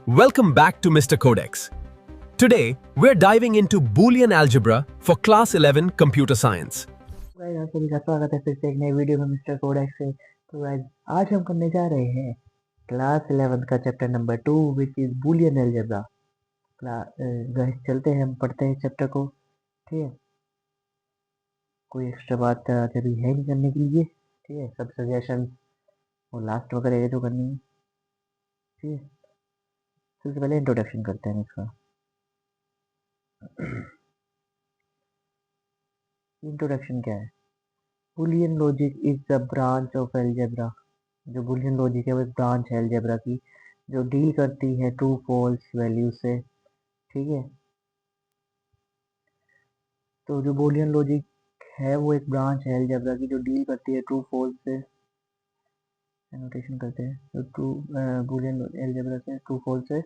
Welcome back to Mr. Codex. Today, we're diving into Boolean algebra for Class 11 Computer Science. Guys आप सभी का स्वागत है फिर से एक नए वीडियो में मिस्टर कोडेक्स से। तो गाइस आज हम करने जा रहे हैं क्लास 11 का chapter number 2 which is Boolean algebra. Guys चलते हैं, हम पढ़ते हैं चैप्टर को। ठीक है, कोई एक्स्ट्रा बात अभी है नहीं करने के लिए। ठीक है, सब सजेशन और लास्ट वगैरह है जो करनी है। ठीक है, सबसे पहले इंट्रोडक्शन करते हैं इसका। इंट्रोडक्शन क्या है? Boolean logic is the branch of algebra. जो बूलियन लॉजिक है वो एक ब्रांच है अलजेब्रा की, जो डील करती है ट्रू फॉल्स वैल्यू से। ठीक है, तो जो बूलियन लॉजिक है वो एक ब्रांच है अलजेब्रा की जो डील करती है ट्रू फॉल्स से। एनोटेशन करते हैं तो ट्रू बूलियन अलजेब्रा से ट्रू फॉल्स से।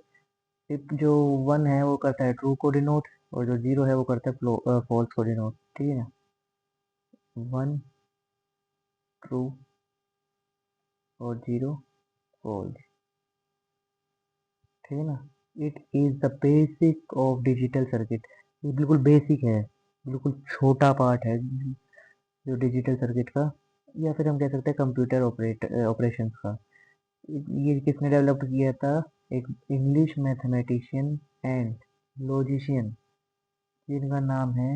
इफ जो 1 है वो करता है ट्रू को डिनोट, और जो 0 है वो करता है फॉल्स को डिनोट। ठीक है ना, 1 ट्रू और 0 फॉल्स। ठीक है ना, it is the basic of digital circuit. ये बिल्कुल बेसिक है, बिल्कुल छोटा पार्ट है जो डिजिटल सर्किट का, या फिर हम कह सकते हैं कंप्यूटर ऑपरेशन का। ये किसने डेवलप किया था? एक इंग्लिश मैथमेटिशियन एंड लॉजिशियन जिनका नाम है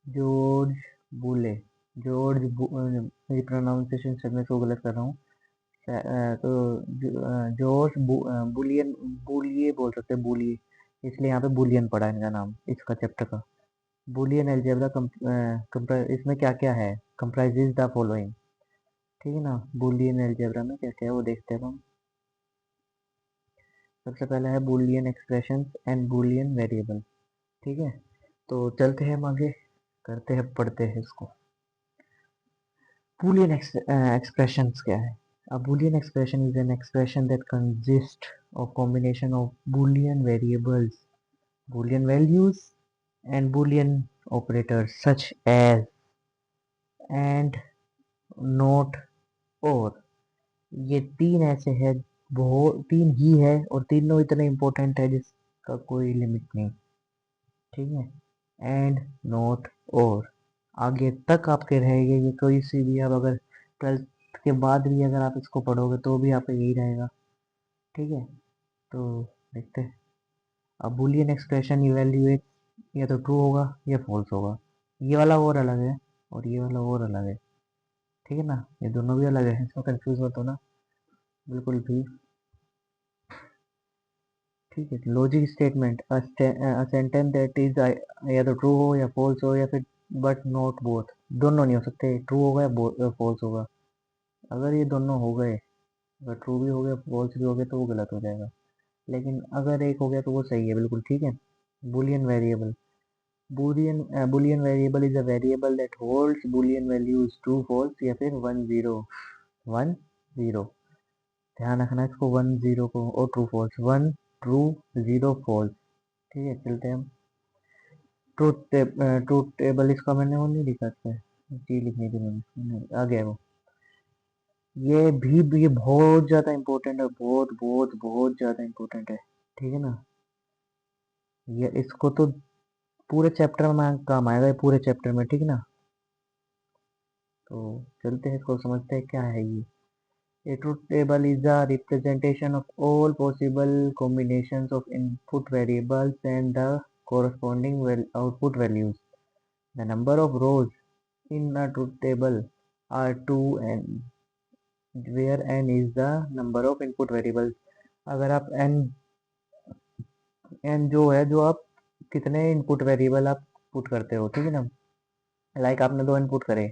जॉर्ज बूले। मेरी प्रोनाउंसिएशन शायद मैं इसको गलत कर रहा हूँ। तो जॉर्ज बुलियन, बुलिये बोल सकते हैं, बुलिये, इसलिए यहाँ पे बुलियन पड़ा है इनका नाम इसका चैप्टर का। बुलियन अलजेब्रा इसमें क्या क्या है? Comprises the following. ठीक है ना, बुलियन अलजेब्रा में क्या क्या है वो देखते हैं हम। सबसे पहला है Boolean expressions and Boolean variable. ठीक है, तो चलते हैं हम आगे, करते हैं, पढ़ते हैं इसको। बुलियन एक्सप्रेशंस क्या है? A Boolean expression is an expression that consists of combination of Boolean variables, Boolean values, and Boolean operators such as and, not, और। ये तीन ऐसे है, बहुत तीन ही है, और तीनों इतने इम्पोर्टेंट है जिसका कोई लिमिट नहीं। ठीक है, एंड, नॉट, और आगे तक आपके रहेंगे ये। कोई सी भी आप अगर 12th के बाद भी अगर आप इसको पढ़ोगे तो भी आपका यही रहेगा। ठीक है, तो देखते हैं। अब बूलियन एक्सप्रेशन इवेल्युएट या तो ट्रू होगा या फॉल्स होगा। ये वाला और अलग है और ये वाला और अलग है। ठीक है ना, ये दोनों भी अलग है, इसमें कंफ्यूज मत होना बिल्कुल भी। ठीक है, logic statement, sentence that is या तो ट्रू हो या फॉल्स हो, या फिर बट नॉट बोथ, दोनों नहीं हो सकते, ट्रू होगा या फॉल्स होगा। अगर ये दोनों हो गए, अगर ट्रू भी हो गया फॉल्स भी हो गया तो वो गलत हो जाएगा, लेकिन अगर एक हो गया तो वो सही है बिल्कुल। ठीक है, Boolean variable. Boolean variable is a variable that holds Boolean values true false या फिर 1 0 ध्यान रखना इसको, 1 0 को, और ट्रू फॉल्स, 1 ट्रू 0 फॉल्स। ठीक है, चलते हैं हम। ट्रूथ टेबल इसका मैंने वो नहीं लिखा था, जी लिखनी थी मैंने, आ गया वो। ये बहुत ज़्यादा इम्पोर्टेंट है, बहुत बहुत बहुत ज़्यादा इम्पोर्टेंट है। ठीक है ना, ये इसको तो पूरे चैप्टर में काम आएगा, ये पूरे चैप्टर में। ठीक है ना, तो चलते हैं इसको समझते हैं क्या है ये। A truth table is a representation of all possible combinations of input variables and the corresponding output values. The number of rows in a truth table are 2n, where n is the number of input variables. अगर आप n जो है, जो आप कितने input variable आप put करते हो, ठीक है ना, लाइक आपने 2 इनपुट करे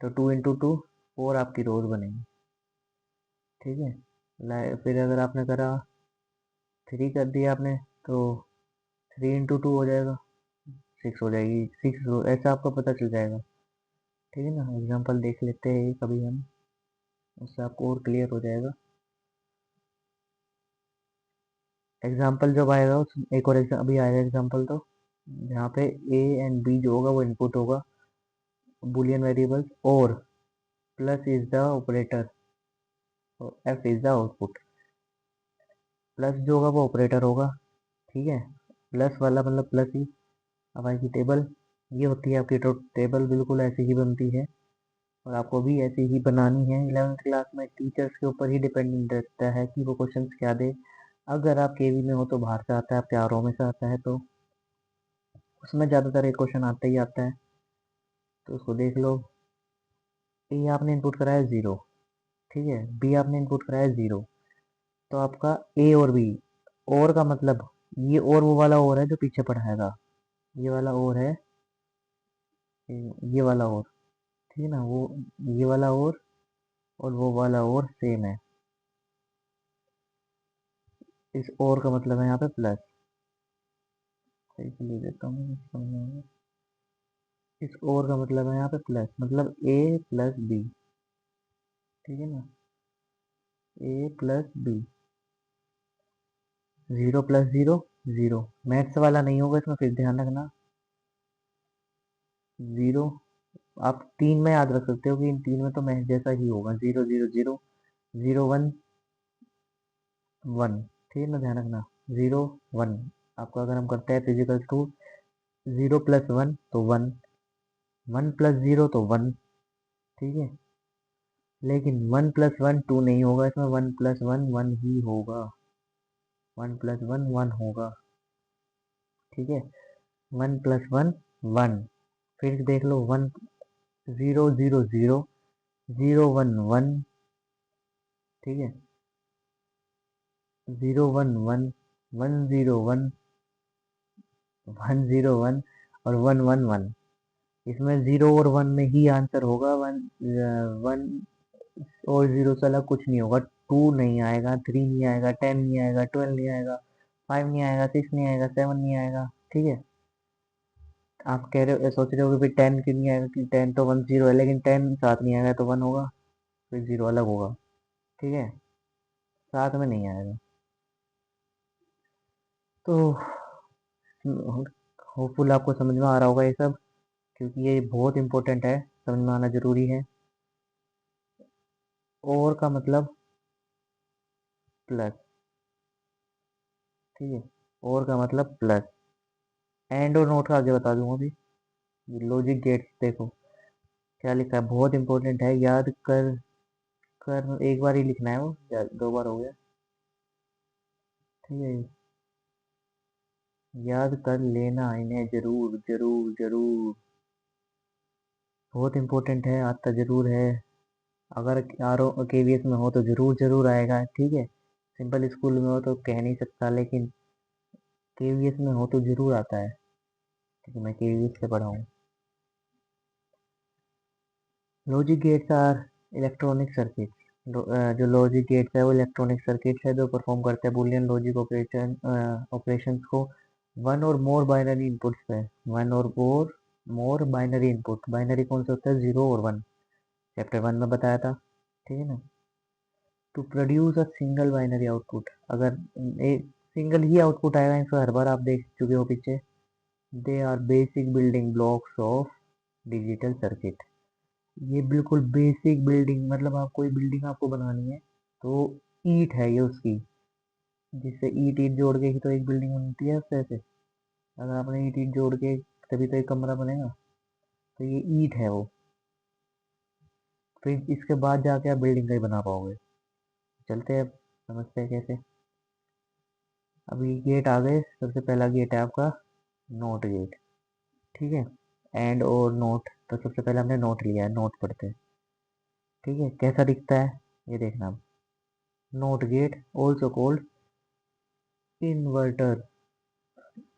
तो 2 इंटू 2 4 आपकी रोज बनेगी। ठीक है, फिर अगर आपने करा 3 कर दिया आपने, तो 3 इंटू 2 हो जाएगा, 6 हो जाएगी, 6 ऐसा आपको पता चल जाएगा। ठीक है ना, एग्जांपल देख लेते हैं कभी हम, उससे आपको और क्लियर हो जाएगा। एग्जांपल जब आएगा एक और अभी आएगा एग्जांपल, तो यहाँ पे ए एंड बी जो होगा वो इनपुट होगा बुलियन वेरिएबल्स, और plus is the operator, F is the output. Plus जो होगा वो ऑपरेटर होगा, ठीक है, प्लस वाला मतलब प्लस ही। अब आएगी टेबल, ये होती है आपकी टेबल, बिल्कुल ऐसी ही बनती है और आपको भी ऐसी ही बनानी है। 11th क्लास में टीचर्स के ऊपर ही डिपेंडेंट रहता है कि वो क्वेश्चंस क्या दे। अगर आप केवी में हो तो बाहर से आता है, आपके आरओ में से आता है तो उसमें ज़्यादातर एक क्वेश्चन आता ही आता है, तो उसको देख लो। ए आपने इनपुट कराया 0, ठीक है, बी आपने इनपुट कराया 0, तो आपका ए और बी, और का मतलब ये और वो वाला और है जो पीछे पढ़ाएगा, ये वाला और है, ये वाला और, ठीक है ना, वो ये वाला और वो वाला और सेम है। इस और का मतलब है यहाँ पे प्लस, सही से ले देता हूँ समझ में आएगा। इस और का मतलब है यहाँ पे प्लस, मतलब ए प्लस बी, ठीक है ना, ए प्लस बी, 0 प्लस 0 0, मैथ्स वाला नहीं होगा इसमें, फिर ध्यान रखना। 0 आप 3 में याद रख सकते हो कि इन 3 में तो मैथ जैसा ही होगा, 0 0 0 0 1 1, ठीक है ना, ध्यान रखना। 0 1 आपका अगर हम करते हैं फिजिकल टू, 0 प्लस 1 तो 1, 1 प्लस 0 तो 1, ठीक है, लेकिन 1 प्लस 1 2 नहीं होगा इसमें, 1 प्लस 1 1 ही होगा, 1 प्लस 1 1 होगा, ठीक है, 1 प्लस 1 1, फिर देख लो 1 0 0 0 0 1 1, ठीक है, 0 1 1 1 0 1 1 0 1 और 1 1 1, इसमें 0 और 1 में ही आंसर होगा, 1 1 और 0 से अलग कुछ नहीं होगा, 2 नहीं आएगा, 3 नहीं आएगा, 10 नहीं आएगा, 12 नहीं आएगा, 5 नहीं आएगा, 6 नहीं आएगा, 7 नहीं आएगा, ठीक है। आप कह रहे हो, सोच रहे हो कि भाई 10 क्यों नहीं आएगा, कि 10 तो 1 0 है, लेकिन 10 साथ नहीं आएगा तो 1 होगा, फिर 0 अलग होगा, ठीक है, साथ में नहीं आएगा। तो होपफुल आपको समझ में आ रहा होगा ये सब, क्योंकि ये बहुत इंपॉर्टेंट है, समझ में आना जरूरी है। और का मतलब प्लस, ठीक है, और का मतलब प्लस, एंड और नोट का आगे बता दूंगा अभी। लॉजिक गेट्स देखो क्या लिखा है, बहुत इंपॉर्टेंट है, याद कर कर एक बार ही लिखना है वो, 2 बार हो गया, ठीक है, याद कर लेना इन्हें जरूर जरूर जरूर, बहुत इंपॉर्टेंट है, आता जरूर है। अगर आर केवीएस में हो तो जरूर जरूर आएगा, ठीक है, सिंपल स्कूल में हो तो कह नहीं सकता, लेकिन केवीएस में हो तो जरूर आता है, क्योंकि मैं केवीएस से पढ़ा हूँ। Logic gates are electronic circuit, जो लॉजिक गेट्स है वो इलेक्ट्रॉनिक सर्किट है जो परफॉर्म करते हैं बुलियन लॉजिक ऑपरेशंस को one or more binary inputs पे, one or more binary input, binary कौन सा होता है, 0 और 1, चैप्टर 1 में बताया था, ठीक है ना। To produce a single binary output, अगर एक सिंगल ही आउटपुट आएगा, इसको हर बार आप देख चुके हो पीछे, they are basic building blocks of digital circuit, ये बिल्कुल बेसिक बिल्डिंग, मतलब आप कोई बिल्डिंग आपको बनानी है तो ईंट है ये उसकी, जिससे ईंट ईंट जोड़ के ही तो एक बिल्डिंग बनती है उससे ऐसे, अगर आपने ईंट ईंट जोड़ के तभी तो एक कमरा बनेगा, तो ये ईंट है वो, फिर इसके बाद जाके आप बिल्डिंग का ही बना पाओगे। चलते हैं, समझते हैं कैसे। अभी गेट आ गए, सबसे पहला गेट है आपका नोट गेट, ठीक है, एंड और नोट, तो सबसे पहले हमने नोट लिया है, नोट पढ़ते हैं, ठीक है, कैसा दिखता है ये देखना अब। Not gate also called inverter,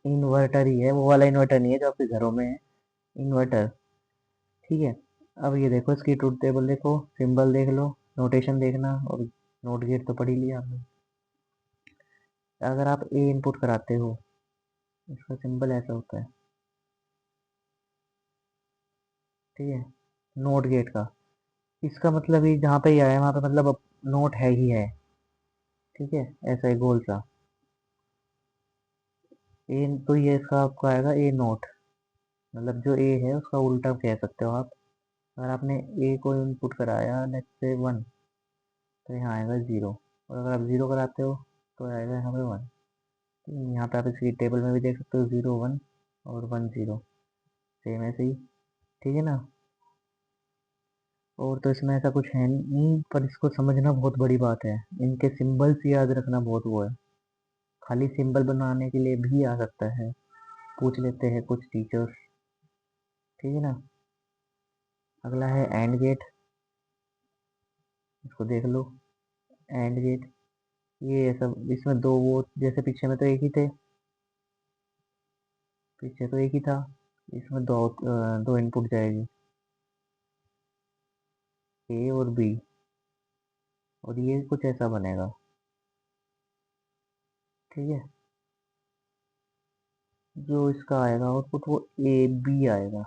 inverter ही है, वो वाला इन्वर्टर नहीं है जो आपके घरों में है, इन्वर्टर, ठीक है। अब ये देखो इसकी ट्रूथ टेबल देखो, सिंबल देख लो, नोटेशन देखना, और नोट गेट तो पढ़ ही लिया आपने। अगर आप ए इनपुट कराते हो, इसका सिंबल ऐसा होता है, ठीक है, नोट गेट का, इसका मतलब ये जहाँ पे ही आया वहाँ पे मतलब अब नोट है ही है, ठीक है, ऐसा ही गोल सा ए, तो ये इसका आपका आएगा ए नोट, मतलब जो ए है उसका उल्टा कह सकते हो आप। अगर आपने ए को इनपुट कराया लेट्स से 1, तो यहाँ आएगा 0, और अगर आप 0 कराते हो तो आएगा यहाँ पे 1। यहाँ पे आप इसकी टेबल में भी देख सकते हो 0 1 और 1 0 सेम ऐसे ही, ठीक है ना। और तो इसमें ऐसा कुछ है नहीं, पर इसको समझना बहुत बड़ी बात है। इनके सिंबल्स याद रखना बहुत वो है। खाली सिंबल बनाने के लिए भी आ सकता है, पूछ लेते हैं कुछ टीचर्स, ठीक है ना। अगला है एंड गेट, इसको देख लो। एंड गेट ये सब, इसमें दो वो, जैसे पीछे में तो एक ही थे, पीछे तो एक ही था, इसमें दो इनपुट जाएगी, ए और बी, और ये कुछ ऐसा बनेगा, ठीक है। जो इसका आएगा आउटपुट वो ए बी आएगा,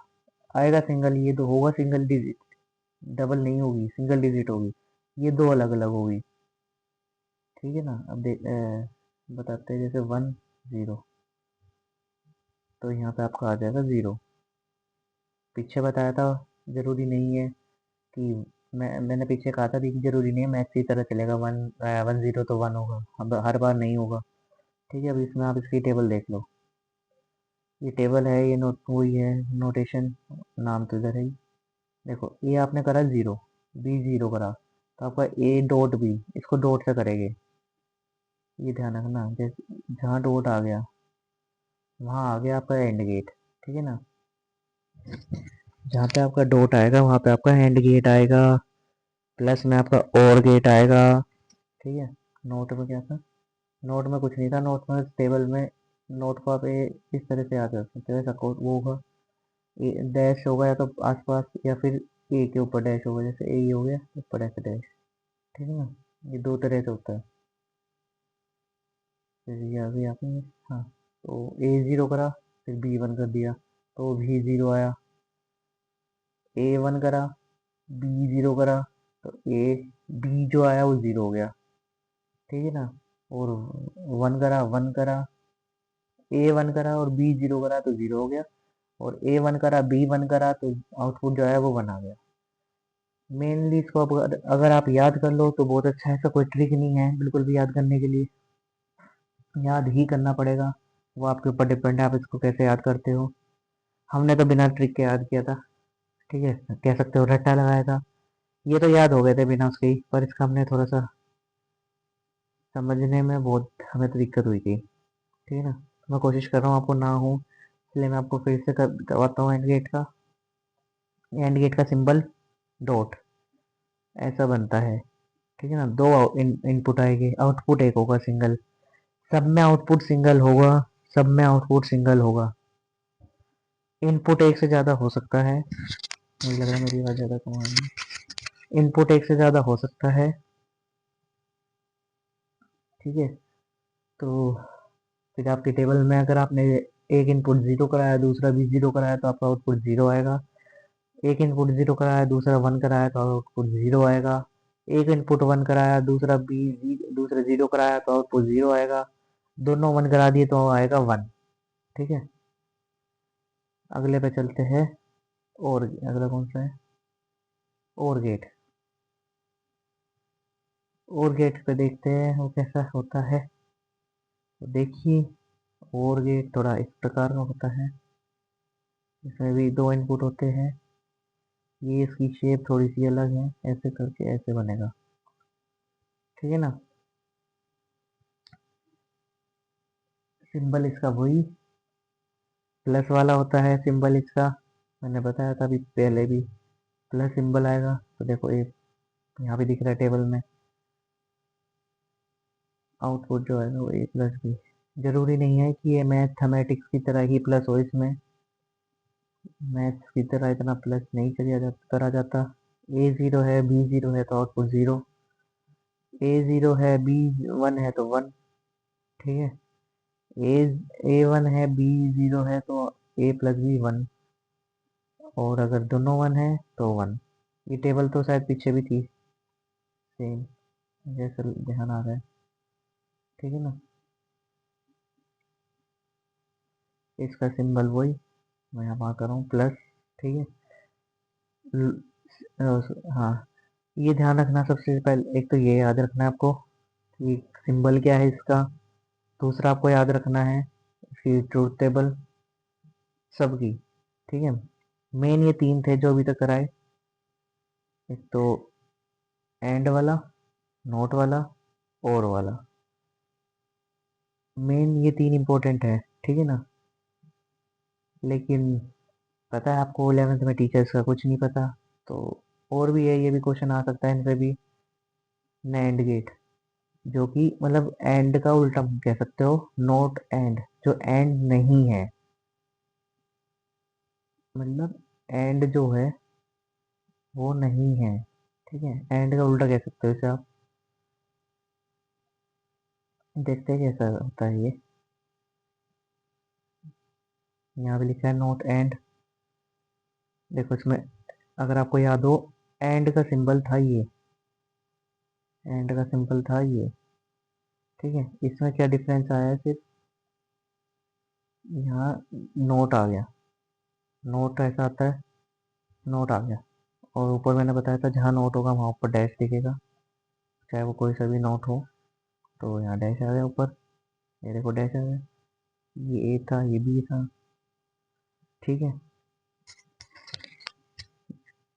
आएगा सिंगल, ये तो होगा सिंगल डिजिट, डबल नहीं होगी, सिंगल डिजिट होगी, ये दो अलग अलग होगी, ठीक है ना। अब बताते हैं, जैसे 1 0, तो यहाँ पे आपका आ जाएगा 0। पीछे बताया था जरूरी नहीं है कि, मैंने पीछे कहा था कि जरूरी नहीं है मैथ की तरह चलेगा, 1 0 तो 1 होगा, अब हर बार नहीं होगा, ठीक है। अब इसमें आप इसकी टेबल देख लो, ये टेबल है, ये नोट वही है, नोटेशन नाम तो इधर है ही। देखो ए आपने करा 0, बी 0 करा, तो आपका ए डॉट बी, इसको डॉट से करेंगे, ये ध्यान रखना। जैसे जहाँ डॉट आ गया वहाँ आ गया आपका एंड गेट, ठीक है ना। जहाँ पे आपका डॉट आएगा वहाँ पे आपका एंड गेट आएगा, प्लस में आपका और गेट आएगा, ठीक है। नोट में क्या था, नोट में कुछ नहीं था, नोट में टेबल में नोट को आप इस तरह से याद कर सकते हो, ऐसा कोड वो होगा, डैश होगा या तो आसपास, या फिर ए के ऊपर डैश होगा, जैसे ए हो गया ऊपर ऐसे डैश, ठीक है ना। ये दो तरह से होता है। फिर ये अभी आपने, हाँ, तो ए 0 करा, फिर बी 1 कर दिया, तो भी 0 आया। ए 1 करा, बी 0 करा, तो ए बी जो आया वो 0 हो गया, ठीक है ना। और 1 करा, 1 करा, ए 1 करा और बी 0 करा तो 0 हो गया, और ए 1 करा बी 1 करा तो आउटपुट जो है वो 1 आ गया। मेनली इसको अगर आप याद कर लो तो बहुत अच्छा है, ऐसा कोई ट्रिक नहीं है बिल्कुल भी याद करने के लिए, याद ही करना पड़ेगा, वो आपके ऊपर डिपेंड है आप इसको कैसे याद करते हो। हमने तो बिना ट्रिक के याद किया था, ठीक है, कह सकते हो रट्टा लगाया था, ये तो याद हो गए थे बिना उसके ही, पर इसका हमने थोड़ा सा समझने में बहुत हमें तो दिक्कत हुई थी, ठीक है ना। मैं कोशिश कर रहा हूँ आपको ना हो, इसलिए मैं आपको फिर से करवाता हूँ। एंड गेट का सिंबल डॉट ऐसा बनता है, ठीक है ना। दो इनपुट आएंगे, आउटपुट एक होगा सिंगल, सब में आउटपुट सिंगल होगा, सब में आउटपुट सिंगल होगा। इनपुट एक से ज़्यादा हो सकता है, मुझे लग रहा है मेरी आवाज़ ज़्यादा कम आ रही है। इनपुट एक से ज़्यादा हो सकता है, ठीक है। तो फिर आपकी टेबल में अगर आपने एक इनपुट 0 कराया, दूसरा भी 0 कराया, तो आपका आउटपुट 0 आएगा। एक इनपुट 0 कराया, दूसरा 1 कराया, तो आउटपुट 0 आएगा। एक इनपुट 1 कराया, दूसरा 0 कराया, तो आउटपुट 0 आएगा। दोनों 1 करा दिए तो आएगा 1, ठीक है। अगले पे चलते हैं, और अगला कौन सा है, और गेट। और गेट पे देखते हैं वो कैसा होता है, तो देखिए, और गेट थोड़ा इस प्रकार का होता है, इसमें भी दो इनपुट होते हैं, ये इसकी शेप थोड़ी सी अलग है, ऐसे करके ऐसे बनेगा, ठीक है ना। सिंबल इसका वही प्लस वाला होता है, सिंबल इसका मैंने बताया था अभी पहले भी, प्लस सिंबल आएगा, तो देखो ए यहाँ भी दिख रहा है टेबल में, आउटपुट जो है वो ए प्लस बी। जरूरी नहीं है कि ये मैथमेटिक्स की तरह ही प्लस हो, इसमें मैथ्स की तरह इतना प्लस नहीं करा जाता। ए 0 है बी 0 है तो आउटपुट 0, ए 0 है बी 1 है तो 1, ठीक है। ए 1 है बी 0 है तो ए प्लस बी 1, और अगर दोनों 1 है तो 1। ये टेबल तो शायद पीछे भी थी सेम, जैसे ध्यान आ रहा है, ठीक है ना। इसका सिंबल वही मैं यहाँ वहाँ कर रहा हूँ प्लस, ठीक है। हाँ, ये ध्यान रखना सबसे पहले, एक तो ये याद रखना है आपको ये सिंबल क्या है इसका। दूसरा आपको याद रखना है इसकी ट्रूथ टेबल सबकी, ठीक है। मेन ये तीन थे जो अभी तक कराए, एक तो एंड वाला, नोट वाला, और वाला। मेन ये तीन इम्पोर्टेंट है, ठीक है ना। लेकिन पता है आपको 11th में टीचर्स का कुछ नहीं पता, तो और भी है, ये भी क्वेश्चन आ सकता है इनसे भी। नैंड गेट, जो कि मतलब एंड का उल्टा कह सकते हो, नॉट एंड, जो एंड नहीं है, मतलब एंड जो है वो नहीं है, ठीक है। एंड का उल्टा कह सकते हो इसे आप। देखते हैं कैसा होता है ये। यहाँ पे लिखा है नॉट एंड। देखो इसमें अगर आपको याद हो, एंड का सिंबल था ये, एंड का सिंबल था ये, ठीक है। इसमें क्या डिफरेंस आया है सिर्फ, यहाँ नोट आ गया, नोट ऐसा आता है, नोट आ गया। और ऊपर मैंने बताया था जहाँ नोट होगा वहाँ ऊपर डैश दिखेगा, चाहे वो कोई सा भी नोट हो। तो यहाँ डैश आ गया ऊपर, ये देखो डैश आ गया, ये ए था, ये बी था, ठीक है।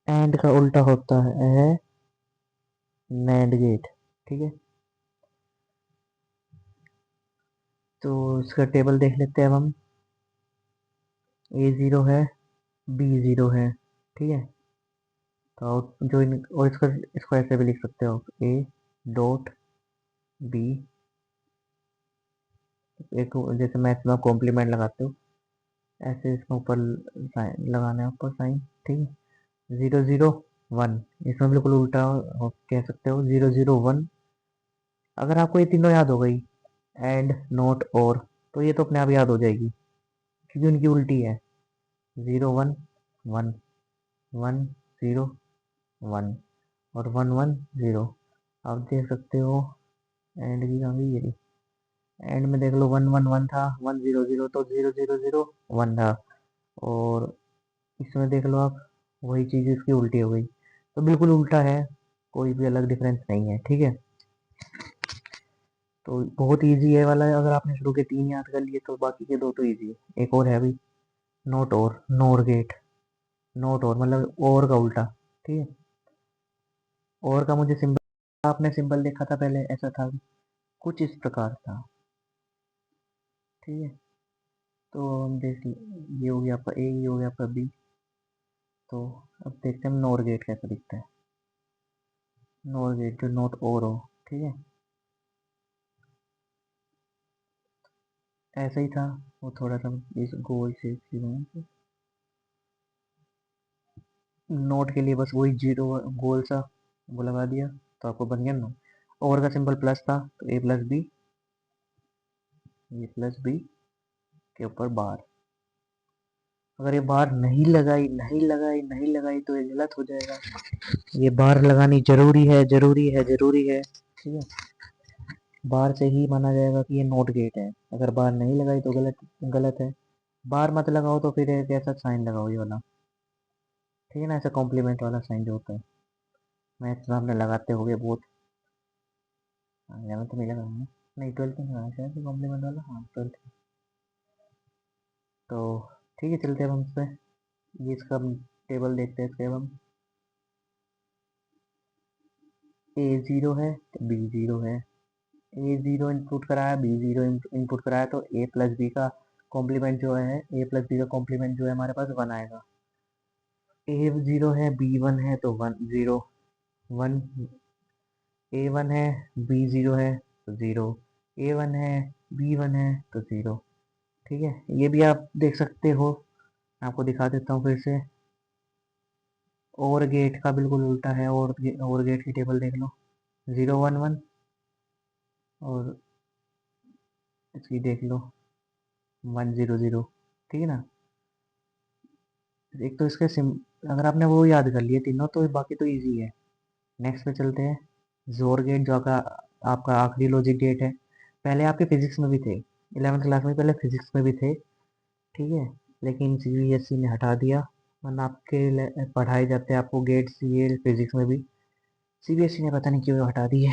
एंड का उल्टा होता है नैंड गेट, ठीक है। तो इसका टेबल देख लेते हैं अब हम। ए ज़ीरो है, बी ज़ीरो है, ठीक है। तो जो और इसको ऐसे भी लिख सकते हो, ए डॉट बी, एक जैसे मैथ में कॉम्प्लीमेंट लगाते हो ऐसे इसमें ऊपर साइन लगाना है, ऊपर साइन, ठीक है। 0 0 1, इसमें बिल्कुल उल्टा कह सकते हो, 0 0 1। अगर आपको ये तीनों याद हो गई, एंड नोट और, तो ये तो अपने आप याद हो जाएगी क्योंकि उनकी उल्टी है। 0 1 1, 1 0 1, और 1 1 0। आप देख सकते हो एंड की कहाँ गई ये, एंड में देख लो 1 1 1 था, 1 0 0, तो 0 0 0 1 था। और इसमें देख लो आप, वही चीज़ इसकी उल्टी हो गई, तो बिल्कुल उल्टा है, कोई भी अलग डिफरेंस नहीं है, ठीक है। तो बहुत इजी है वाला है, अगर आपने शुरू के तीन याद कर लिए तो बाकी के दो तो इजी है। एक और है अभी, नोट और, नोर गेट। नोट और मतलब और का उल्टा, ठीक है। और का मुझे सिंबल, आपने सिंबल देखा था पहले, ऐसा था कुछ इस प्रकार था, ठीक है। तो हम देख, ये हो गया आपका ए, ये हो गया आपका बी। तो अब देखते हैं नोर गेट कैसा दिखता है। नोर गेट जो नोट और हो, ठीक है, ऐसा ही था। वो थोड़ा सा इस गोल से नोट के लिए बस वही जीरो गोल सा वो लगा दिया, तो आपको बन गया नो। और का सिंबल प्लस था, तो ए प्लस बी, ये प्लस बी के ऊपर बार। अगर ये बार नहीं लगाई, नहीं लगाई, नहीं लगाई तो ये गलत हो जाएगा। ये बार लगानी जरूरी है, जरूरी है, जरूरी है, ठीक है। बार से ही माना जाएगा कि ये नोट गेट है। अगर बार नहीं लगाई तो गलत, गलत है। बार मत लगाओ तो फिर एक ऐसा साइन लगाओ, ये वाला, ठीक है ना, ऐसा कॉम्प्लीमेंट वाला साइन जो होता है, मैथ्स में आपने लगाते होगे बहुत। 11th में लगा है, नहीं 12th में लगाया शायद कॉम्प्लीमेंट वाला, हाँ 12th। तो ठीक है, चलते हैं अब हम इस पे, ये इसका टेबल देखते हैं इसके। अब हम ए ज़ीरो है तो बी ज़ीरो है, ए ज़ीरो इनपुट कराया, बी ज़ीरो इनपुट कराया, तो ए प्लस बी का कॉम्प्लीमेंट जो है, ए प्लस बी का कॉम्प्लीमेंट जो है हमारे पास 1 आएगा। ए ज़ीरो है, बी 1 है, तो 1 0 1, ए 1 है, बी ज़ीरो है तो 0, ए 1 है, बी 1 है तो 0, ठीक है। ये भी आप देख सकते हो, मैं आपको दिखा देता हूँ फिर से। और गेट का बिल्कुल उल्टा है, और गेट की टेबल देख लो, 0 1 1, और इसकी देख लो 1 0 0, ठीक है ना। एक तो इसके सिम, अगर आपने वो याद कर लिए तीनों तो बाकी तो इजी है। नेक्स्ट पे चलते हैं, जोर गेट, जो आपका आखिरी लॉजिक गेट है। पहले आपके फिजिक्स में भी थे, 11th क्लास में पहले फिजिक्स में भी थे, ठीक है। लेकिन सीबीएसई ने हटा दिया, वरना आपके पढ़ाए जाते हैं आपको गेट्स ये फिजिक्स में भी। सीबीएसई ने पता नहीं क्यों हटा दिए।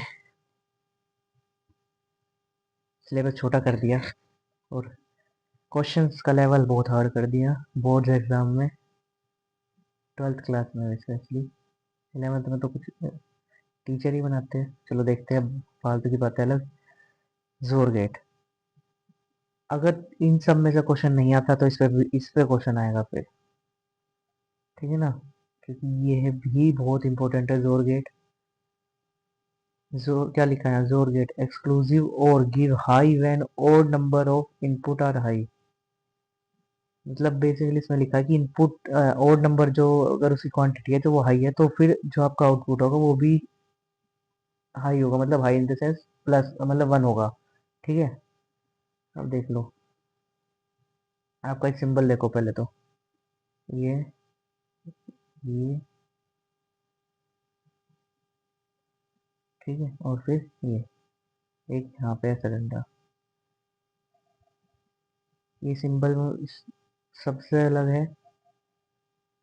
सिलेबस छोटा कर दिया और क्वेश्चंस का लेवल बहुत हार्ड कर दिया बोर्ड्स एग्जाम में, 12th क्लास में स्पेशली। 11th में तो कुछ टीचर ही बनाते हैं। चलो देखते हैं, फालतू की बात है अलग। जोर गेट, अगर इन सब में से क्वेश्चन नहीं आता तो इस पे क्वेश्चन आएगा फिर, ठीक है ना, क्योंकि ये भी बहुत इंपॉर्टेंट है जोर गेट। जोर क्या लिखा है, XOR gate exclusive or give high when odd number of input are high. मतलब बेसिकली इसमें लिखा है कि इनपुट ओड नंबर जो अगर उसकी क्वांटिटी है तो वो हाई है, तो फिर जो आपका आउटपुट होगा वो भी हाई होगा, मतलब high in the sense plus, मतलब 1 होगा। ठीक है, अब देख लो, आपका एक सिंबल देखो पहले तो, ये ये ठीक है, और फिर ये एक यहाँ पे ऐसा डंडा, ये सिंबल सबसे अलग है।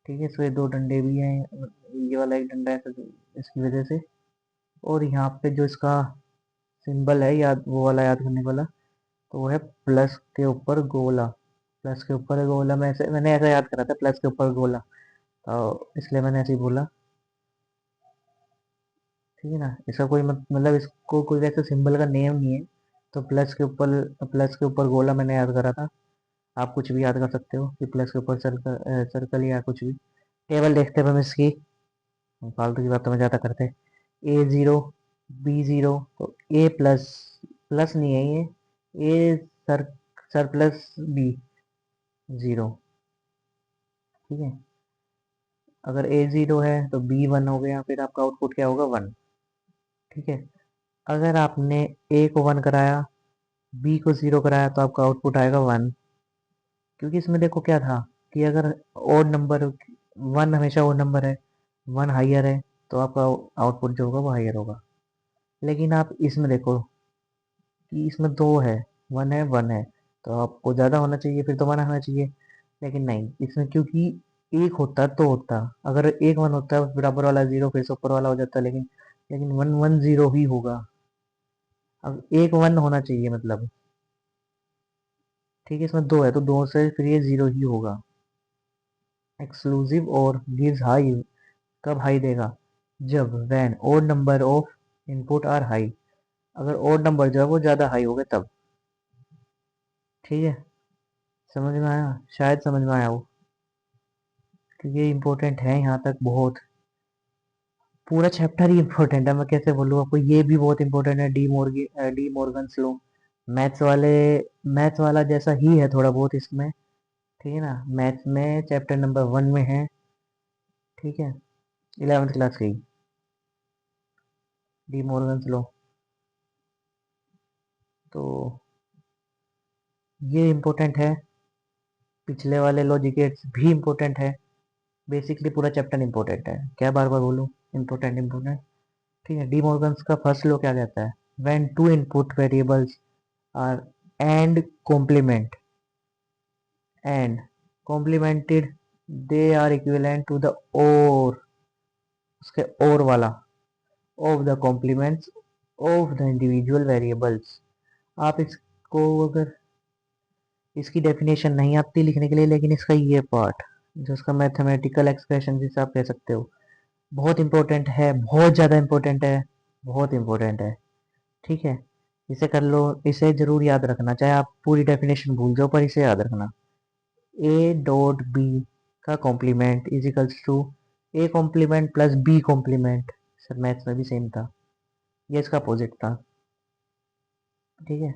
ठीक है, इसमें दो डंडे भी हैं, ये वाला एक डंडा है इसकी वजह से, और यहाँ पे जो इसका सिंबल है याद, वो वाला याद करने वाला, तो वो है प्लस के ऊपर गोला। प्लस के ऊपर गोला, मैंने ऐसा याद करा था, प्लस के ऊपर गोला, तो इसलिए मैंने ऐसे ही बोला। ठीक है ना, इसका कोई मतलब इसको कोई वैसे सिंबल का नेम नहीं है, तो प्लस के ऊपर गोला मैंने याद करा था। आप कुछ भी याद कर सकते हो कि प्लस के ऊपर सर्कल, सर्कल या कुछ भी। टेबल देखते हैं हम इसकी, फालतू की बातों में ज़्यादा करते हैं। A0 B0, तो ए प्लस, प्लस नहीं है ये, ए सर सर प्लस B 0। ठीक है, अगर A0 है तो B 1 हो गया, फिर आपका आउटपुट क्या होगा, 1। ठीक है, अगर आपने ए को 1 कराया, बी को 0 कराया, तो आपका आउटपुट आएगा 1। क्योंकि इसमें देखो क्या था कि अगर ओड नंबर, 1 हमेशा ओड नंबर है, 1 हाइयर है, तो आपका आउटपुट जो होगा वो हाइयर होगा। लेकिन आप इसमें देखो कि इसमें 2 है, 1 है 1 है, तो आपको ज़्यादा होना चाहिए, फिर तो 1 होना चाहिए। लेकिन नहीं, इसमें क्योंकि एक होता तो होता, अगर एक 1 होता है बराबर वाला 0 फिर से ऊपर वाला हो जाता, लेकिन 1 1 0 ही होगा। अब एक 1 होना चाहिए मतलब। ठीक है, इसमें 2 है तो 2 से फिर ये 0 ही होगा। एक्सक्लूसिव और गिव्स हाई, कब हाई देगा, जब when odd number of input are high, अगर ओड नंबर जो है वो ज़्यादा हाई हो गए तब। ठीक है, समझ में आया, शायद समझ में आया हो, क्योंकि ये इंपॉर्टेंट है यहाँ तक बहुत। पूरा चैप्टर ही इंपॉर्टेंट है, मैं कैसे बोलूँ आपको, ये भी बहुत इंपॉर्टेंट है, डी मॉर्गन्स लॉ। मैथ्स वाले, मैथ्स वाला जैसा ही है थोड़ा बहुत इसमें। ठीक है ना, मैथ्स में चैप्टर नंबर 1 में है। ठीक है, 11th क्लास की डी मॉर्गन्स लॉ, तो ये इम्पोर्टेंट है। पिछले वाले लॉजिकेट्स भी इम्पोर्टेंट है। बेसिकली पूरा चैप्टर इम्पोर्टेंट है, क्या बार बार बोलूँ, इम्पोर्टेंट इम्पोर्टेंट। ठीक है, डी मॉर्गन्स का फर्स्ट लॉ क्या कहता है, when two input variables are and complement and complemented, they are equivalent to the or, उसके और वाला, of the complements of the individual variables. आप इसको, अगर इसकी डेफिनेशन नहीं आती लिखने के लिए, लेकिन इसका ये पार्ट जो उसका मैथमेटिकल एक्सप्रेशन जिसे आप कह सकते हो, बहुत इंपॉर्टेंट है, बहुत ज़्यादा इंपॉर्टेंट है, बहुत इंपॉर्टेंट है। ठीक है, इसे कर लो, इसे जरूर याद रखना, चाहे आप पूरी डेफिनेशन भूल जाओ पर इसे याद रखना। ए डॉट बी का complement is equals to A complement plus B complement. Sir maths में भी सेम था, ये इसका अपोजिट था। ठीक है,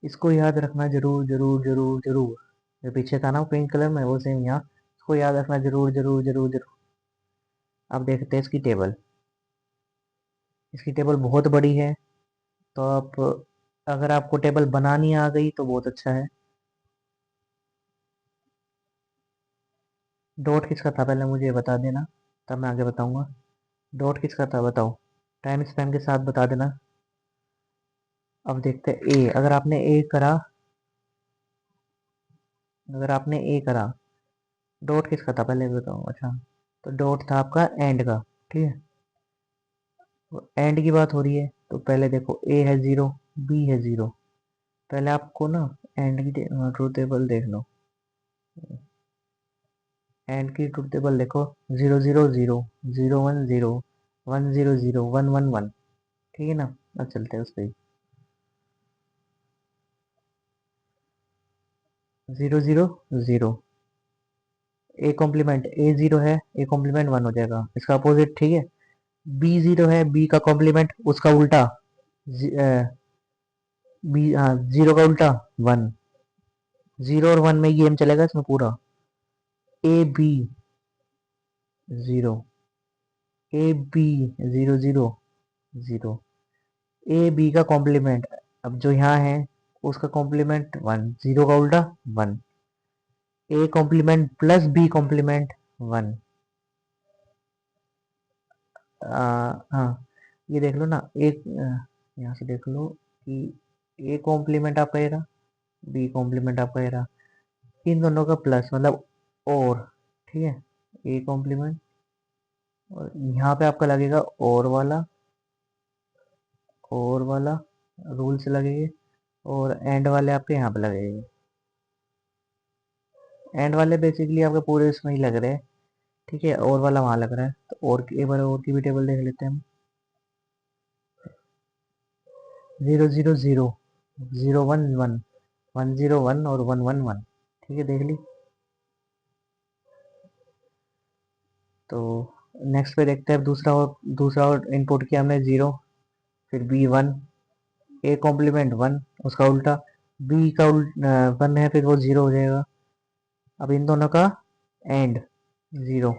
इसको याद रखना जरूर जरूर जरूर जरूर। जो पीछे था ना पिंक कलर में, वो सेम यहाँ, इसको याद रखना जरूर जरूर जरूर जरूर। अब देखते हैं इसकी टेबल। इसकी टेबल बहुत बड़ी है, तो आप, अगर आपको टेबल बनानी आ गई तो बहुत अच्छा है। डॉट किसका था पहले मुझे बता देना, तब मैं आगे बताऊंगा। डॉट किसका था बताओ, टाइम स्पैन के साथ बता देना। अब देखते हैं ए, अगर आपने ए करा, डॉट किसका था पहले बताओ। अच्छा, तो डॉट था आपका एंड का। ठीक है, तो एंड की बात हो रही है, तो पहले देखो ए है 0, बी है 0, पहले आपको ना एंड की ट्रूथ टेबल देख लो। एंड की ट्रूथ टेबल देखो, 0 0 0 0 1 0 1 0 0 1 1 1, ठीक है ना। अब चलते हैं उस पर। 0 0 0, ए कॉम्प्लीमेंट ए 0 है, ए कॉम्प्लीमेंट 1 हो जाएगा, इसका अपोजिट, ठीक है। बी 0 है, बी का कॉम्प्लीमेंट उसका उल्टा, बी, हाँ, 0 का उल्टा 1। 0 और 1 में गेम चलेगा इसमें पूरा। A B 0, A B 0 0 0, A B का कॉम्प्लीमेंट, अब जो यहाँ है उसका कॉम्प्लीमेंट 1, 0 का उल्टा 1, A complement plus B complement 1। हाँ, ये देख लो ना, एक यहाँ से देख लो कि ए कॉम्प्लीमेंट आपका ये रहा, बी कॉम्प्लीमेंट आपका ये रहा, इन दोनों का प्लस मतलब और, ठीक है। ए कॉम्प्लीमेंट, और यहाँ पे आपका लगेगा और वाला रूल से लगेगा, और एंड वाले आपके यहाँ पे लगेंगे। एंड वाले बेसिकली आपके पूरे इसमें ही लग रहे हैं, ठीक है, और वाला वहाँ लग रहा है। तो और एक बार और की भी टेबल देख लेते हैं हम। 0 0 0 0 1 1 1 0 1 और 1 1 1, ठीक है, देख ली। तो नेक्स्ट पे देखते हैं दूसरा और इनपुट किया हमने 0, फिर बी 1, ए कॉम्प्लीमेंट 1 उसका उल्टा, बी का 1 है, फिर वो 0 हो जाएगा। अब इन दोनों का एंड 0,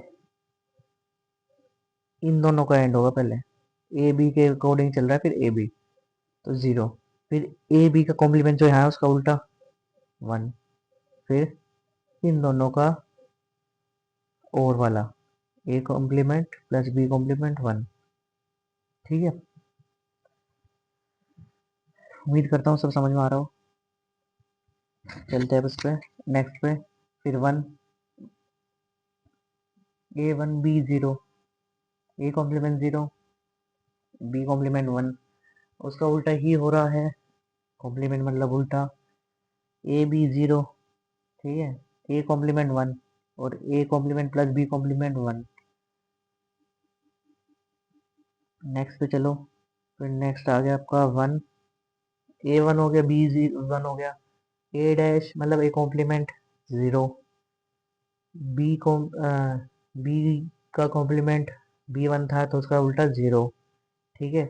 इन दोनों का एंड होगा पहले, ए बी के अकॉर्डिंग चल रहा है, फिर ए बी, तो 0, फिर ए बी का कॉम्प्लीमेंट जो यहाँ है उसका उल्टा 1, फिर इन दोनों का और वाला, A complement plus B complement 1, ठीक है। उम्मीद करता हूँ सब समझ में आ रहा हो। चलते हैं उस पर, नेक्स्ट पे, फिर 1, A 1 B 0, A complement 0, B complement 1, उसका उल्टा ही हो रहा है, कॉम्प्लीमेंट मतलब उल्टा, ए बी 0, ठीक है, ए कॉम्प्लीमेंट 1 और A complement plus B complement 1। Next पे चलो, फिर नेक्स्ट आ गया आपका 1, ए 1 हो गया, बी 1 हो गया, ए डैश मतलब A complement 0, B com B का कॉम्प्लीमेंट बी 1 था तो उसका उल्टा 0, ठीक है।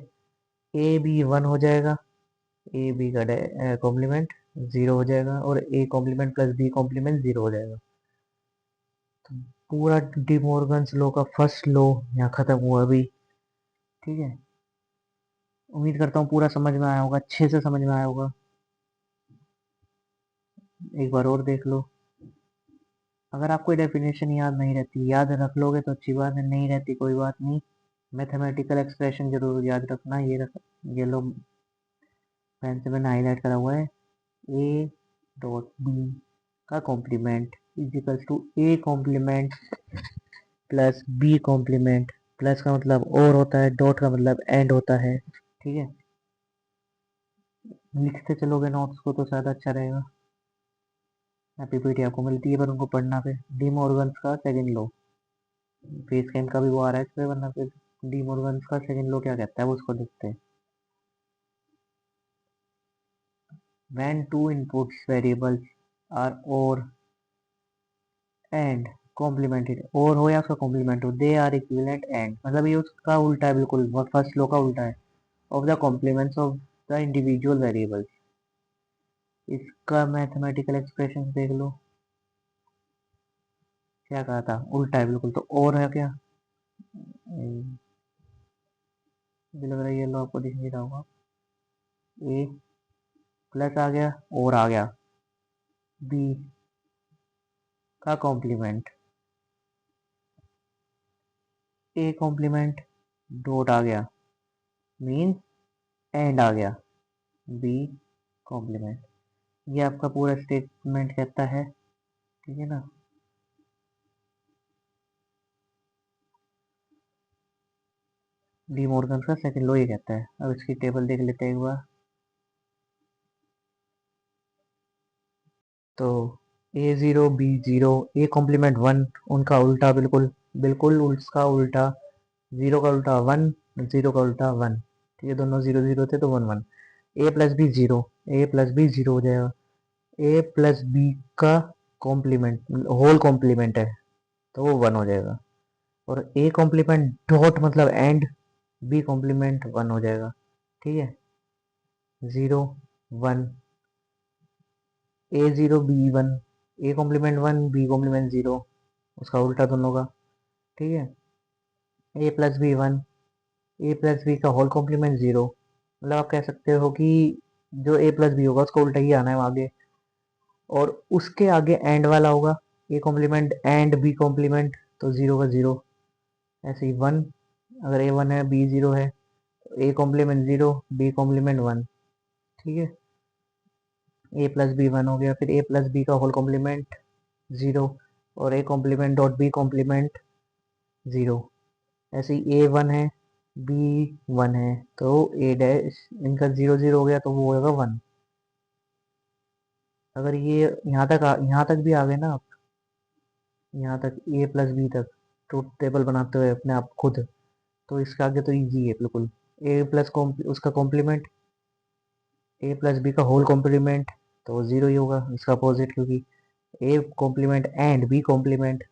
ए बी 1 हो जाएगा, ए बी का कॉम्प्लीमेंट 0 हो जाएगा, और A complement plus B complement 0 हो जाएगा। तो पूरा डिमॉर्गन्स लॉ का फर्स्ट लॉ यहाँ खत्म हुआ अभी, ठीक है। उम्मीद करता हूँ पूरा समझ में आया होगा, अच्छे से समझ में आया होगा। एक बार और देख लो। अगर आपको डेफिनेशन याद नहीं रहती, याद रख लोगे तो अच्छी बात है, नहीं रहती कोई बात नहीं। मैथमेटिकल एक्सप्रेशन जरूर याद रखना, ये लो पेन से मैंने हाईलाइट करा हुआ है, ए डॉट बी का complement is equals to A complement plus B complement, plus का मतलब और होता है, डॉट का मतलब एंड होता है, ठीक है। लिखते चलोगे नोट्स को तो ज़्यादा अच्छा रहेगा। पीपीटी आपको मिलती है पर उनको पढ़ना पे, डी मॉर्गन्स का सेकंड लॉ, फेस कैम का भी वो आ रहा है इस पे, वरना फिर डी मॉर्गन्स का सेकंड लॉ क्या कहता है वो उसको देखते हैं। when two inputs variables are or and complemented, और हो या उसका कॉम्प्लीमेंट हो, दे आर इक्विवेलेंट एंड मतलब ये उसका उल्टा है, बिल्कुल फर्स्ट लॉ का उल्टा है, of the complements of the individual variables. इसका मैथमेटिकल एक्सप्रेशन देख लो, क्या कहा था, उल्टा है बिल्कुल, तो और है क्या, मुझे लग रहा है ये लो आपको दिख नहीं रहा होगा, ए प्लस आ गया और आ गया, बी का कॉम्प्लीमेंट, ए कॉम्प्लीमेंट डॉट आ गया, मीन्स एंड आ गया, बी कॉम्प्लीमेंट। ये आपका पूरा स्टेटमेंट कहता है, ठीक है ना। डी मॉर्गन का सेकंड लॉ ये कहता है। अब इसकी टेबल देख लेते हैं एक बार। तो A0 B0 A कॉम्प्लीमेंट 1 उनका उल्टा बिल्कुल बिल्कुल उसका उल्टा, 0 का उल्टा 1, 0 का उल्टा 1। ठीक है, दोनों 0 0 थे तो 1 1। A plus B 0, A plus B 0 हो जाएगा। A प्लस बी का कॉम्प्लीमेंट होल कॉम्प्लीमेंट है तो वो 1 हो जाएगा। और A कॉम्प्लीमेंट डॉट मतलब एंड, B कॉम्प्लीमेंट 1 हो जाएगा। ठीक है, 0 1, A0 B1, A complement 1 B complement 0, उसका उल्टा दोनों का। ठीक है, A plus B 1, A plus B का होल कॉम्प्लीमेंट 0। मतलब आप कह सकते हो कि जो ए प्लस बी होगा उसका उल्टा ही आना है आगे, और उसके आगे एंड वाला होगा, A complement and B complement, तो 0 का 0। ऐसे ही 1, अगर ए 1 है बी 0 है तो ए कॉम्प्लीमेंट 0 बी कॉम्प्लीमेंट 1। ठीक है, ए प्लस बी 1 हो गया, फिर ए प्लस बी का होल कॉम्प्लीमेंट 0 और A complement dot B complement 0। ऐसे ही ए 1 है बी 1 है तो ए डैश इनका 0 0 हो गया तो वो होगा 1। अगर ये यहाँ तक भी आ गए ना आप, यहाँ तक ए प्लस बी तक ट्रूथ टेबल बनाते हुए अपने आप खुद, तो इसके आगे तो इजी है बिल्कुल। ए प्लस उसका कॉम्प्लीमेंट, ए प्लस बी का होल कॉम्प्लीमेंट तो वो 0 ही होगा, इसका अपोजिट, क्योंकि A complement and B complement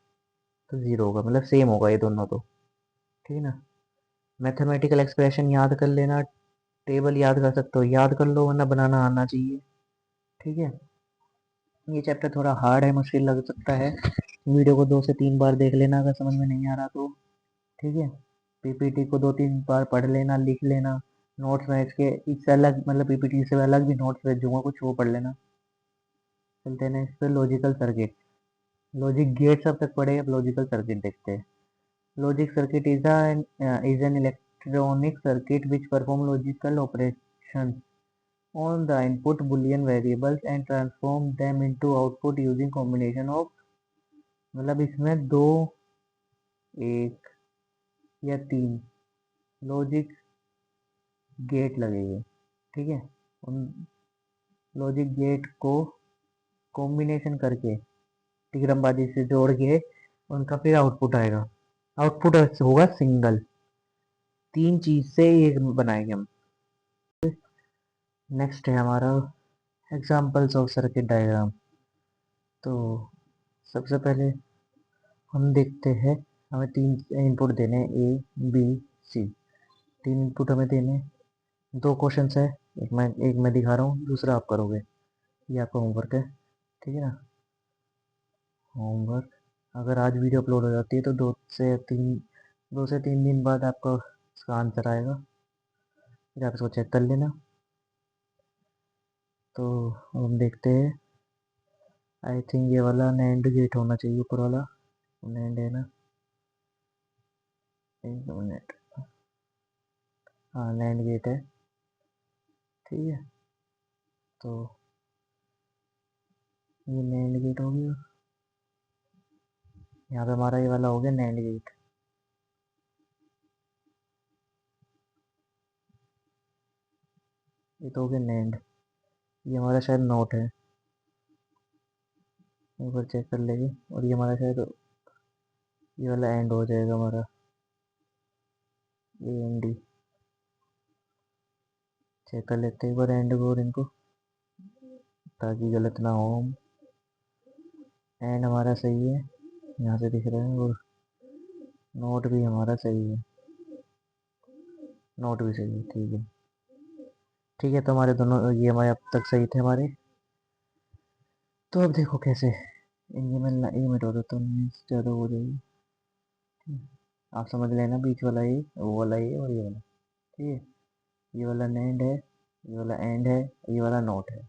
तो 0 होगा, मतलब सेम होगा ये दोनों तो। ठीक है ना, मैथमेटिकल एक्सप्रेशन याद कर लेना, टेबल याद कर सकते हो याद कर लो, वरना बनाना आना चाहिए। ठीक है, ये चैप्टर थोड़ा हार्ड है, मुश्किल लग सकता है, वीडियो को 2 से 3 बार देख लेना अगर समझ में नहीं आ रहा तो। ठीक है, पीपीटी को 2 3 बार पढ़ लेना, लिख लेना, नोट्स में इससे अलग, मतलब पीपीटी से अलग भी नोट्स भेजूंगा कुछ, वो पढ़ लेना। चलते हैं नेक्स्ट पे, लॉजिकल सर्किट। लॉजिक गेट्स अब तक पढ़े, अब लॉजिकल सर्किट देखते हैं। Logic circuit is an electronic circuit which perform logical operation on the input boolean variables and transform them into output using combination of, मतलब इसमें 2 1 या 3 लॉजिक गेट लगेंगे। ठीक है, उन लॉजिक गेट को कॉम्बिनेशन करके तिकड़मबाजी से जोड़ के उनका फिर आउटपुट आएगा। आउटपुट होगा सिंगल, 3 चीज से ये बनाएंगे हम। नेक्स्ट है हमारा एग्जांपल्स ऑफ सर्किट डायग्राम। तो सबसे पहले हम देखते हैं, हमें 3 इनपुट देने हैं, ए बी सी। 3 इनपुट हमें देने हैं, 2 क्वेश्चन है, एक मैं दिखा रहा हूँ, दूसरा आप करोगे, ये आपका होमवर्क है। ठीक है ना, होमवर्क। अगर आज वीडियो अपलोड हो जाती है तो 2 से 3 दिन बाद आपका इसका आंसर आएगा, फिर आप इसको चेक कर लेना। तो हम देखते हैं, आई थिंक ये वाला नैंड गेट होना चाहिए, ऊपर वाला नैंड है ना, 1 मिनट, हाँ नैंड गेट है। ठीक है, तो ये नैंड गेट हो गया, यहाँ पे हमारा ये वाला हो गया नैंड गेट। ये तो हो गया नैंड, ये हमारा शायद नोट है, एक बार चेक कर लेंगे। और ये हमारा शायद ये वाला एंड हो जाएगा हमारा, ए एन डी। चेक कर लेते हैं एक बार एंड को और इनको, ताकि गलत ना हो। एंड हमारा सही है, यहाँ से दिख रहा है, और नोट भी हमारा सही है, नोट भी सही है। ठीक है, ठीक है, तो हमारे दोनों ये हमारे अब तक सही थे हमारे। तो अब देखो कैसे, ये मिटा देता हूँ, ज़्यादा हो जाएगी। आप समझ लेना, बीच वाला ये, वो वाला ये, और ये वाला। ठीक है, ये वाला नैंड है, ये वाला एंड है, ये वाला नोट है।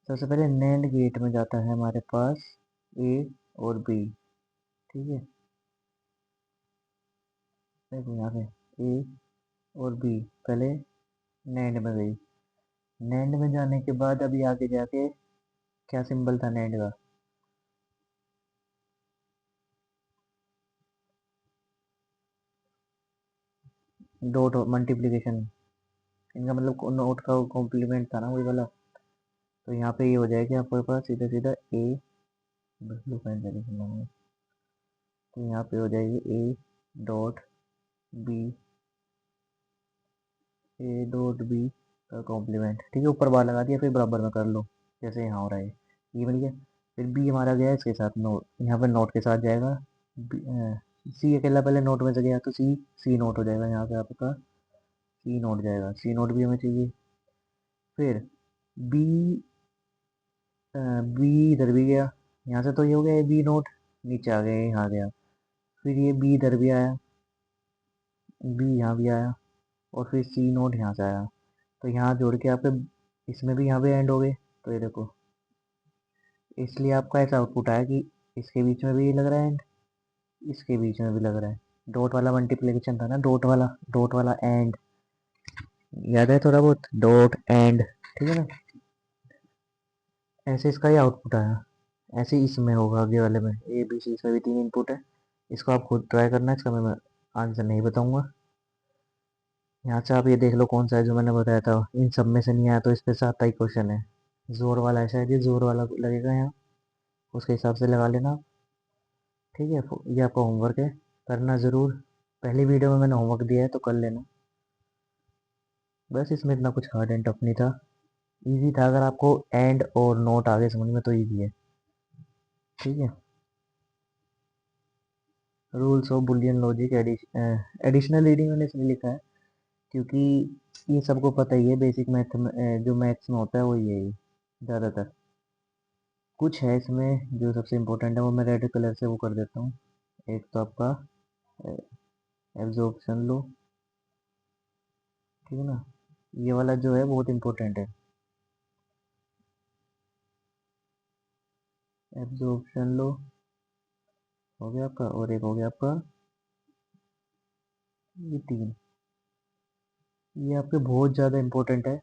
सबसे पहले नैंड गेट में जाता है हमारे पास ए और बी। ठीक है, देखो यहाँ पे ए और बी पहले नैंड में गई, नैंड में जाने के बाद अभी आगे जाके क्या सिंबल था नैंड का, डॉट मल्टीप्लिकेशन, इनका मतलब नोट का कॉम्प्लीमेंट था ना वही वाला, तो यहाँ पे ये हो जाएगी आपके पास सीधा सीधा ए, ब्लू पेन से लिखना है, तो यहाँ पे हो जाएगी A dot B, A dot B का कॉम्प्लीमेंट, ठीक है, ऊपर बार लगा दिया, फिर बराबर में कर लो जैसे यहाँ हो रहा है, ये बन गया। फिर बी हमारा गया इसके साथ नोट, यहाँ पे नोट के साथ जाएगा, सी अकेला पहले नोट में से गया तो सी, सी नोट हो जाएगा यहाँ पे आपका, सी नोट जाएगा, सी नोट भी हमें चाहिए। फिर बी, बी इधर भी गया, यहाँ से तो ये हो गया बी नोट, नीचे आ गया, यहाँ आ गया, फिर ये बी इधर भी आया, बी यहाँ भी आया, और फिर सी नोट यहाँ से आया, तो यहाँ जोड़ के आपके इसमें भी यहाँ पे एंड हो गए। तो ये देखो, इसलिए आपका ऐसा आउटपुट आया कि इसके बीच में भी लग रहा है एंड, इसके बीच में भी लग रहा है, डॉट वाला मल्टीप्लिकेशन था ना, डॉट वाला एंड, याद है थोड़ा बहुत, डॉट एंड, ठीक है ना, ऐसे इसका ही आउटपुट आया। ऐसे ही इसमें होगा आगे वाले में, ए बी सी, इसमें भी 3 इनपुट है, इसको आप खुद ट्राई करना है, इसका मैं आंसर नहीं बताऊंगा। यहाँ से आप ये देख लो कौन सा है जो मैंने बताया था, इन सब में से नहीं आया तो इस पे 7 ही क्वेश्चन है, जोर वाला है शायद, ये जोर वाला लगेगा यहाँ, उसके हिसाब से लगा लेना आप, ठीक है। ये आपका होमवर्क है, करना ज़रूर, पहली वीडियो में मैंने होमवर्क दिया है तो कर लेना, बस इसमें इतना कुछ हार्ड एंड टफ नहीं था, इजी था, अगर आपको एंड और नोट आगे समझ में तो इजी है, ठीक है। Rules of Boolean logic, additional reading मैंने इसलिए लिखा है क्योंकि ये सबको पता ही है, बेसिक मैथ में जो मैथ्स में होता है वो ये है ज़्यादातर, कुछ है इसमें जो सबसे इम्पोर्टेंट है वो मैं रेड कलर से वो कर देता हूँ। एक तो आपका एब्जॉर्प्शन लो, ठीक है ना, ये वाला जो है बहुत इम्पोर्टेंट है, एब्जॉर्प्शन लो हो गया आपका, और एक हो गया आपका ये 3, ये आपके बहुत ज़्यादा इम्पोर्टेंट है,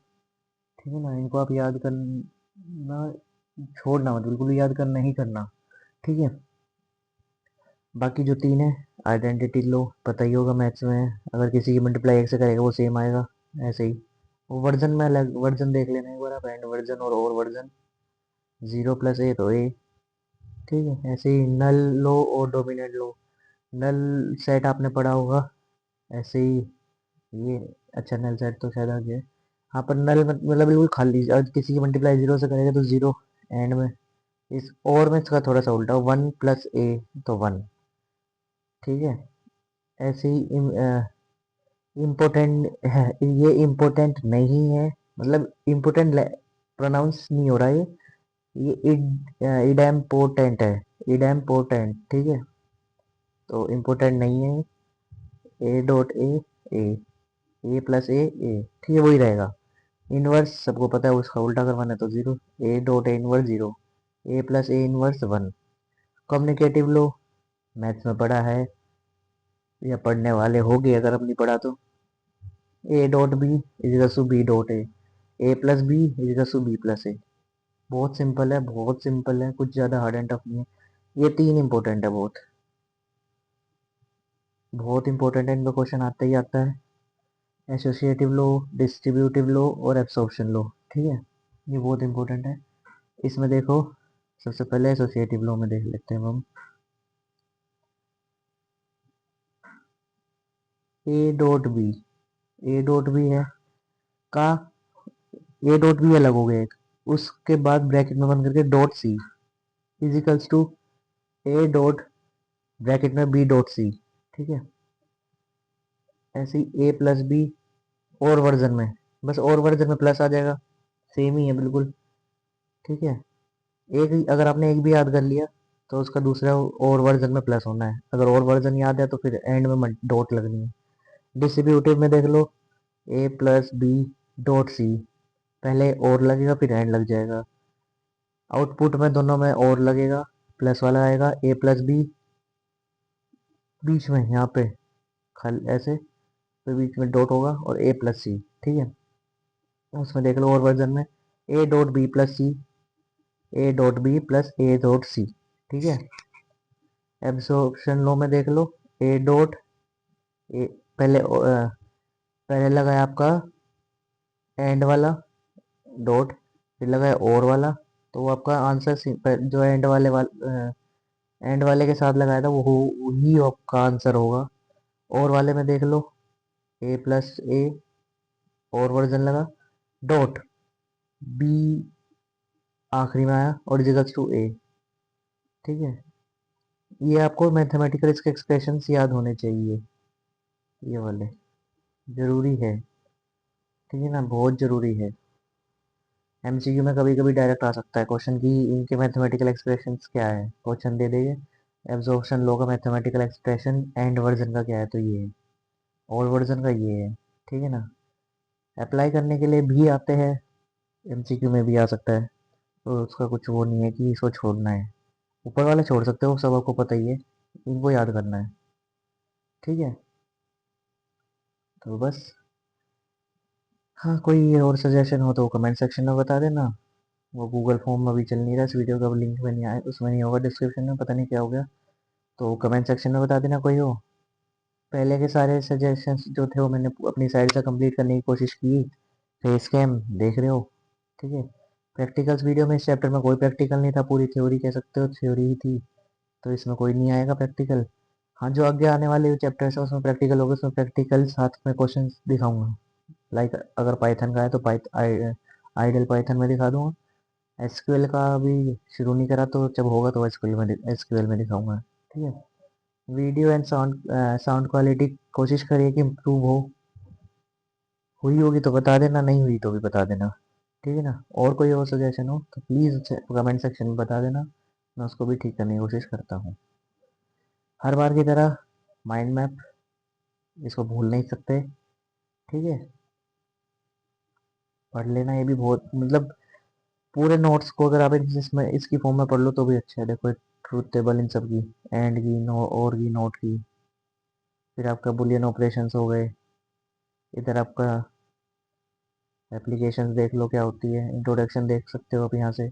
ठीक है ना, इनको आप याद करना, छोड़ना मत, बिल्कुल याद करना ही करना, ठीक है। बाकी जो 3 है, आइडेंटिटी लो पता ही होगा मैथ्स में, अगर किसी की मल्टीप्लाई एक से करेगा वो सेम आएगा, ऐसे ही वो वर्जन में अलग वर्जन देख लेना एक बार आप, एंड वर्जन और वर्जन, 0 प्लस ए तो ए, ठीक है। ऐसे ही नल लो और डोमिनेंट लो, नल सेट आपने पढ़ा होगा, ऐसे ही ये, अच्छा नल सेट तो शायद आ गया, हाँ पर नल मतलब बिल्कुल खाली, अगर किसी की मल्टीप्लाई 0 से करेगा तो 0 एंड में, इस और में इसका थोड़ा सा उल्टा, 1 प्लस ए तो 1, ठीक है। ऐसे ही इम्पोर्टेंट है, ये इम्पोर्टेंट नहीं है, मतलब इम्पोर्टेंट प्रोनाउंस नहीं हो रहा है ये इडेम्पोर्टेंट है, इडेम्पोर्टेंट, ठीक है, तो इम्पोर्टेंट नहीं है, ए डॉट ए प्लस ए, ठीक है वही रहेगा। इनवर्स सबको पता है, उसका उल्टा करवाना है तो 0, ए dot A inverse 0, A plus A inverse 1। Communicative low maths में पढ़ा है या पढ़ने वाले होगे, अगर अब नहीं पढ़ा तो, A dot B equals to B dot A plus B equals to B plus A, बहुत सिंपल है, बहुत सिंपल है, कुछ ज़्यादा हार्ड एंड टफ नहीं है, ये 3 इंपॉर्टेंट है, बहुत बहुत इंपॉर्टेंट है, इनका क्वेश्चन आता ही आता है, एसोसिएटिव लो, डिस्ट्रीब्यूटिव लो और एब्सॉर्प्शन लो, ठीक है, ये बहुत इंपॉर्टेंट है। इसमें देखो सबसे पहले एसोसिएटिव लो में देख लेते हैं हम, ए डॉट बी है का, ए डॉट बी अलग हो गया एक, उसके बाद ब्रैकेट में बंद करके dot C is equals to A dot bracket में बी डॉट सी, ठीक है। ऐसे ही A plus B or version में, बस और वर्जन में प्लस आ जाएगा, सेम ही है बिल्कुल, ठीक है। एक अगर आपने एक भी याद कर लिया तो उसका दूसरा और वर्जन में प्लस होना है, अगर और वर्जन याद है तो फिर एंड में डॉट लगनी है। डिस्ट्रीब्यूटिव में देख लो, ए प्लस बी डॉट सी, पहले और लगेगा फिर एंड लग जाएगा, आउटपुट में दोनों में और लगेगा, प्लस वाला आएगा, ए प्लस बी बीच में यहाँ पे खाली ऐसे, फिर बीच में डॉट होगा और ए प्लस सी, ठीक है। उसमें देख लो और वर्जन में, A dot B plus C, A dot B plus A dot C, ठीक है। एब्सॉर्प्शन लो में देख लो, ए डॉट ए, पहले लगाया आपका एंड वाला डॉट, फिर लगा है और वाला, तो वो आपका आंसर जो एंड वाले के साथ लगाया था वही आपका आंसर होगा। और वाले में देख लो, a प्लस ए और वर्जन लगा, डॉट बी आखिरी में आया और इजिकल्स टू ए। ठीक है, ये आपको मैथमेटिकल इसके एक्सप्रेशंस याद होने चाहिए, ये वाले जरूरी है। ठीक है ना, बहुत जरूरी है। एमसीक्यू में कभी कभी डायरेक्ट आ सकता है क्वेश्चन की इनके मैथमेटिकल एक्सप्रेशंस क्या है, क्वेश्चन दे देंगे एब्जॉर्प्शन लॉ का मैथमेटिकल एक्सप्रेशन एंड वर्जन का क्या है, तो ये है, और वर्जन का ये है। ठीक है ना, अप्लाई करने के लिए भी आते हैं, एमसीक्यू में भी आ सकता है, तो उसका कुछ वो नहीं है कि इसको छोड़ना है। ऊपर वाले छोड़ सकते हो, सब आपको पता ही है, इनको याद करना है। ठीक है, तो बस। हाँ, कोई और सजेशन हो तो कमेंट सेक्शन में बता देना। वो गूगल फॉर्म अभी चल नहीं रहा, इस वीडियो का लिंक में नहीं आया, उसमें नहीं होगा, डिस्क्रिप्शन में, पता नहीं क्या हो गया, तो कमेंट सेक्शन में बता देना कोई हो। पहले के सारे सजेशंस जो थे वो मैंने अपनी साइड से कंप्लीट करने की कोशिश की, फेस कैम देख रहे हो। ठीक है, प्रैक्टिकल्स वीडियो में इस चैप्टर में कोई प्रैक्टिकल नहीं था, पूरी थ्योरी कह सकते हो, थ्योरी ही थी, तो इसमें कोई नहीं आएगा प्रैक्टिकल। हाँ, जो आगे आने वाले चैप्टर्स है उसमें प्रैक्टिकल होगा, उसमें प्रैक्टिकल साथ में क्वेश्चन दिखाऊंगा। लाइक अगर पाइथन का है तो आइडल पाइथन में दिखा दूंगा। एसक्यूएल का अभी शुरू नहीं करा, तो जब होगा तो एसक्यूएल में दिखाऊंगा। ठीक है, वीडियो एंड साउंड क्वालिटी कोशिश करिए कि इम्प्रूव हुई होगी तो बता देना, नहीं हुई तो भी बता देना। ठीक है ना, और कोई और सजेशन हो तो प्लीज़ कमेंट सेक्शन में बता देना, मैं उसको भी ठीक करने की कोशिश करता हूँ। हर बार की तरह माइंड मैप, इसको भूल नहीं सकते। ठीक है, पढ़ लेना, ये भी बहुत मतलब पूरे नोट्स को अगर आप इसमें इसकी फॉर्म में पढ़ लो तो भी अच्छा है। देखो ट्रूथ टेबल इन सब की, एंड की, नो और की, नोट की, फिर आपका बुलियन ऑपरेशंस हो गए, इधर आपका एप्लीकेशंस देख लो क्या होती है, इंट्रोडक्शन देख सकते हो आप यहाँ से,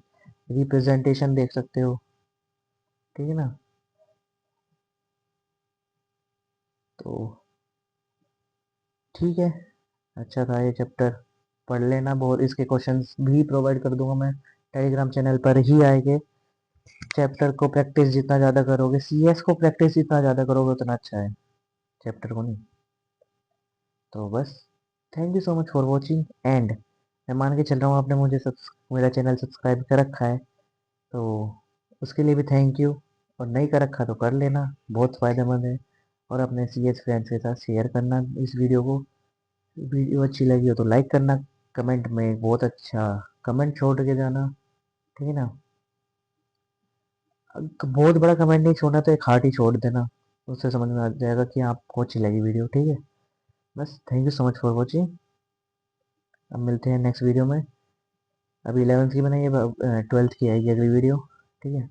रिप्रेजेंटेशन देख सकते हो। ठीक है ना, तो ठीक है, अच्छा था ये चैप्टर, पढ़ लेना। बहुत इसके क्वेश्चंस भी प्रोवाइड कर दूंगा मैं, टेलीग्राम चैनल पर ही आएंगे। चैप्टर को प्रैक्टिस जितना ज़्यादा करोगे, सीएस को प्रैक्टिस जितना ज़्यादा करोगे उतना अच्छा है, चैप्टर को नहीं। तो बस, thank you so much for watching. And मैं मान के चल रहा हूँ आपने मुझे मेरा चैनल सब्सक्राइब कर रखा है, तो उसके लिए भी थैंक यू, और नहीं कर रखा तो कर लेना, बहुत फ़ायदेमंद है। और अपने सीएस फ्रेंड्स के साथ शेयर करना इस वीडियो को। वीडियो अच्छी लगी हो तो लाइक करना, कमेंट में बहुत अच्छा कमेंट छोड़ के जाना। ठीक है ना, बहुत बड़ा कमेंट नहीं छोड़ना, तो एक हार्ट ही छोड़ देना, उससे समझ में आ जाएगा कि आपको अच्छी लगी वीडियो। ठीक है, बस, thank you so much for watching. अब मिलते हैं नेक्स्ट वीडियो में। अभी 11th की बनाई है, 12th की आएगी अगली वीडियो। ठीक है,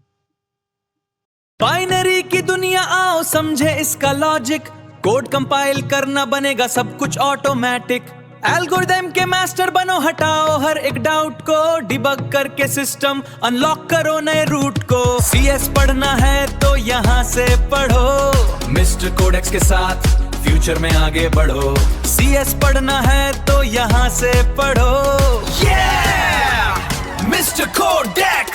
बाइनरी की दुनिया आओ समझे इसका लॉजिक, कोड कंपाइल करना बनेगा सब कुछ ऑटोमेटिक, एल्गोरिदम के मास्टर बनो, हटाओ हर एक डाउट को, डिबग करके सिस्टम अनलॉक करो नए रूट को। सीएस पढ़ना है तो यहाँ से पढ़ो, मिस्टर कोडेक्स के साथ फ्यूचर में आगे बढ़ो। सीएस पढ़ना है तो यहाँ से पढ़ो, मिस्टर कोडेक्स।